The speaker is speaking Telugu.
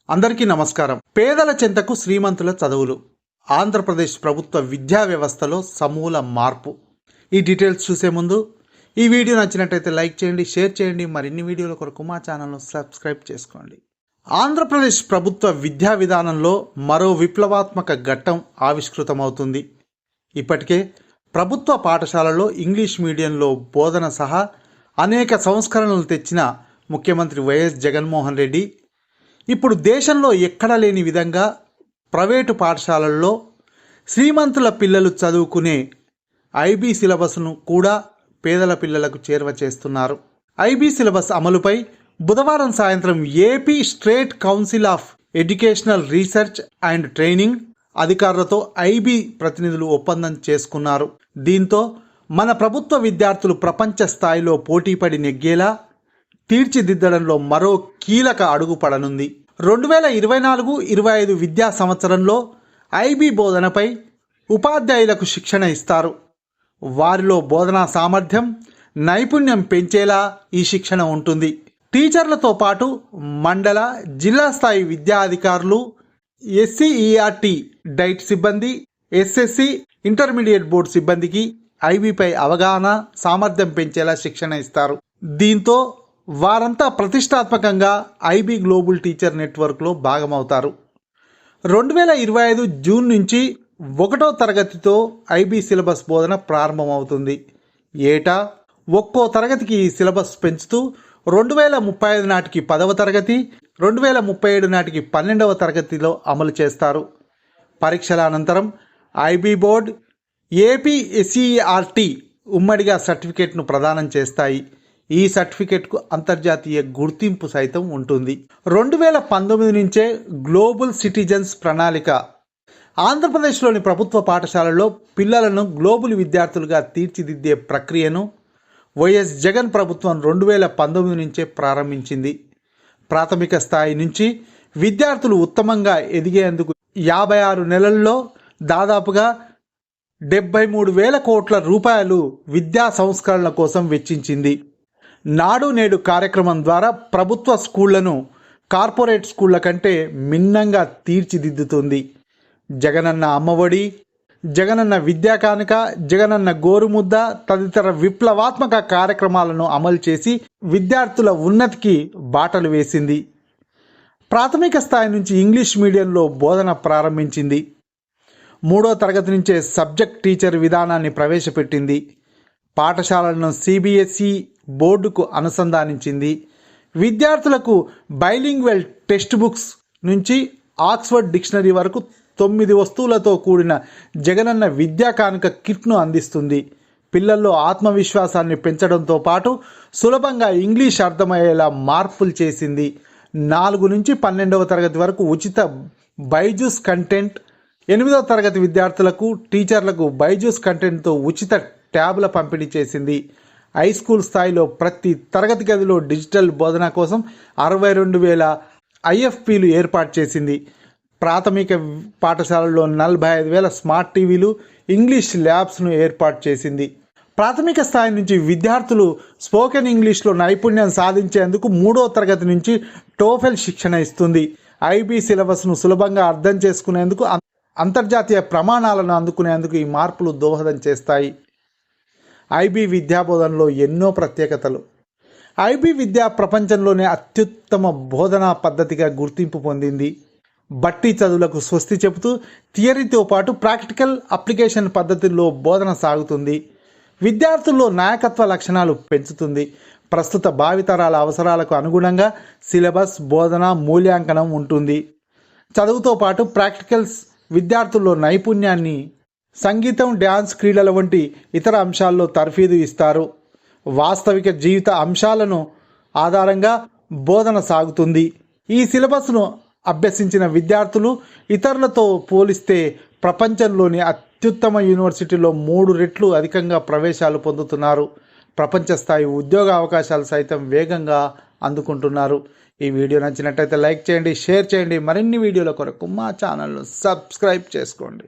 అందరికీ నమస్కారం. పేదల చెంతకు శ్రీమంతుల చదువులు. ఆంధ్రప్రదేశ్ ప్రభుత్వ విద్యా వ్యవస్థలో సమూల మార్పు. ఈ డీటెయిల్స్ చూసే ముందు ఈ వీడియో నచ్చినట్టయితే లైక్ చేయండి, షేర్ చేయండి. మరిన్ని వీడియోల కొరకు మా ఛానల్ను సబ్స్క్రైబ్ చేసుకోండి. ఆంధ్రప్రదేశ్ ప్రభుత్వ విద్యా విధానంలో మరో విప్లవాత్మక ఘట్టం ఆవిష్కృతమవుతుంది. ఇప్పటికే ప్రభుత్వ పాఠశాలలో ఇంగ్లీష్ మీడియంలో బోధన సహా అనేక సంస్కరణలు తెచ్చిన ముఖ్యమంత్రి వైఎస్ జగన్మోహన్ రెడ్డి ఇప్పుడు దేశంలో ఎక్కడా లేని విధంగా ప్రైవేటు పాఠశాలల్లో శ్రీమంతుల పిల్లలు చదువుకునే ఐబీ సిలబస్ను కూడా పేదల పిల్లలకు చేరువ చేస్తున్నారు. ఐబీ సిలబస్ అమలుపై బుధవారం సాయంత్రం AP state council of educational research and training అధికారులతో ఐబీ ప్రతినిధులు ఒప్పందం చేసుకున్నారు. దీంతో మన ప్రభుత్వ విద్యార్థులు ప్రపంచ స్థాయిలో పోటీపడి నెగ్గేలా తీర్చిదిద్దడంలో మరో కీలక అడుగు పడనుంది. 2024-25 విద్యా సంవత్సరంలో ఐబీ బోధనపై ఉపాధ్యాయులకు శిక్షణ ఇస్తారు. వారిలో బోధనా సామర్థ్యం, నైపుణ్యం పెంచేలా ఈ శిక్షణ ఉంటుంది. టీచర్లతో పాటు మండల, జిల్లా స్థాయి విద్యా అధికారులు, ఎస్సీఈఆర్టీ డైట్ సిబ్బంది, ఎస్ఎస్సి ఇంటర్మీడియట్ బోర్డు సిబ్బందికి ఐబీపై అవగాహన, సామర్థ్యం పెంచేలా శిక్షణ ఇస్తారు. దీంతో వారంతా ప్రతిష్టాత్మకంగా ఐబీ గ్లోబల్ టీచర్ నెట్వర్క్లో భాగమవుతారు. 2025 జూన్ నుంచి 1వ తరగతితో ఐబీ సిలబస్ బోధన ప్రారంభమవుతుంది. ఏటా ఒక్కో తరగతికి ఈ సిలబస్ పెంచుతూ 2035 నాటికి 10వ తరగతి, 2037 నాటికి 12వ తరగతిలో అమలు చేస్తారు. పరీక్షల అనంతరం ఐబీ బోర్డ్, ఏపీ ఎస్సీఈఆర్టీ ఉమ్మడిగా సర్టిఫికేట్ను ప్రదానం చేస్తాయి. ఈ సర్టిఫికేట్కు అంతర్జాతీయ గుర్తింపు సైతం ఉంటుంది. 2019 నుంచే గ్లోబల్ సిటిజన్స్ ప్రణాళిక ఆంధ్రప్రదేశ్లోని ప్రభుత్వ పాఠశాలల్లో పిల్లలను గ్లోబల్ విద్యార్థులుగా తీర్చిదిద్దే ప్రక్రియను వైఎస్ జగన్ ప్రభుత్వం 2019 నుంచే ప్రారంభించింది. ప్రాథమిక స్థాయి నుంచి విద్యార్థులు ఉత్తమంగా ఎదిగేందుకు 56 నెలల్లో దాదాపుగా 73,000 కోట్ల రూపాయలు విద్యా సంస్కరణల కోసం వెచ్చించింది. నాడు నేడు కార్యక్రమం ద్వారా ప్రభుత్వ స్కూళ్లను కార్పొరేట్ స్కూళ్ల కంటే భిన్నంగా తీర్చిదిద్దుతుంది. జగనన్న అమ్మఒడి, జగనన్న విద్యా కానుక, జగనన్న గోరుముద్ద తదితర విప్లవాత్మక కార్యక్రమాలను అమలు చేసి విద్యార్థుల ఉన్నతికి బాటలు వేసింది. ప్రాథమిక స్థాయి నుంచి ఇంగ్లీష్ మీడియంలో బోధన ప్రారంభించింది. 3వ తరగతి నుంచే సబ్జెక్ట్ టీచర్ విధానాన్ని ప్రవేశపెట్టింది. పాఠశాలలను సిబిఎస్ఈ బోర్డుకు అనుసంధానించింది. విద్యార్థులకు బైలింగ్వెల్ టెక్స్ట్ బుక్స్ నుంచి ఆక్స్ఫర్డ్ డిక్షనరీ వరకు 9 వస్తువులతో కూడిన జగనన్న విద్యా కానుక కిట్ను అందిస్తుంది. పిల్లల్లో ఆత్మవిశ్వాసాన్ని పెంచడంతో పాటు సులభంగా ఇంగ్లీష్ అర్థమయ్యేలా మార్పులు చేసింది. 4 నుంచి 12వ తరగతి వరకు ఉచిత బైజూస్ కంటెంట్, 8వ తరగతి విద్యార్థులకు, టీచర్లకు బైజూస్ కంటెంట్తో ఉచిత ట్యాబ్ల పంపిణీ చేసింది. హై స్కూల్ స్థాయిలో ప్రతి తరగతి గదిలో డిజిటల్ బోధన కోసం 62,000 ఐఎఫ్పీలు ఏర్పాటు చేసింది. ప్రాథమిక పాఠశాలల్లో 45,000 స్మార్ట్ టీవీలు, ఇంగ్లీష్ ల్యాబ్స్ను ఏర్పాటు చేసింది. ప్రాథమిక స్థాయి నుంచి విద్యార్థులు స్పోకెన్ ఇంగ్లీష్లో నైపుణ్యం సాధించేందుకు 3వ తరగతి నుంచి టోఫెల్ శిక్షణ ఇస్తుంది. ఐబీ సిలబస్ను సులభంగా అర్థం చేసుకునేందుకు, అంతర్జాతీయ ప్రమాణాలను అందుకునేందుకు ఈ మార్పులు దోహదం చేస్తాయి. ఐబీ విద్యా బోధనలో ఎన్నో ప్రత్యేకతలు. ఐబీ విద్య ప్రపంచంలోనే అత్యుత్తమ బోధనా పద్ధతిగా గుర్తింపు పొందింది. బట్టి చదువులకు స్వస్తి చెబుతూ థియరీతో పాటు ప్రాక్టికల్ అప్లికేషన్ పద్ధతుల్లో బోధన సాగుతుంది. విద్యార్థుల్లో నాయకత్వ లక్షణాలు పెంచుతుంది. ప్రస్తుత భావితరాల అవసరాలకు అనుగుణంగా సిలబస్, బోధన, మూల్యాంకనం ఉంటుంది. చదువుతో పాటు ప్రాక్టికల్స్ విద్యార్థుల్లో నైపుణ్యాన్ని, సంగీతం, డ్యాన్స్, క్రీడల వంటి ఇతర అంశాల్లో తర్ఫీదు ఇస్తారు. వాస్తవిక జీవిత అంశాలను ఆధారంగా బోధన సాగుతుంది. ఈ సిలబస్ను అభ్యసించిన విద్యార్థులు ఇతరులతో పోలిస్తే ప్రపంచంలోని అత్యుత్తమ యూనివర్సిటీలో 3 రెట్లు అధికంగా ప్రవేశాలు పొందుతున్నారు. ప్రపంచ స్థాయి ఉద్యోగ అవకాశాలు సైతం వేగంగా అందుకుంటున్నారు. ఈ వీడియో నచ్చినట్టయితే లైక్ చేయండి, షేర్ చేయండి. మరిన్ని వీడియోల కొరకు మా ఛానల్ను సబ్స్క్రైబ్ చేసుకోండి.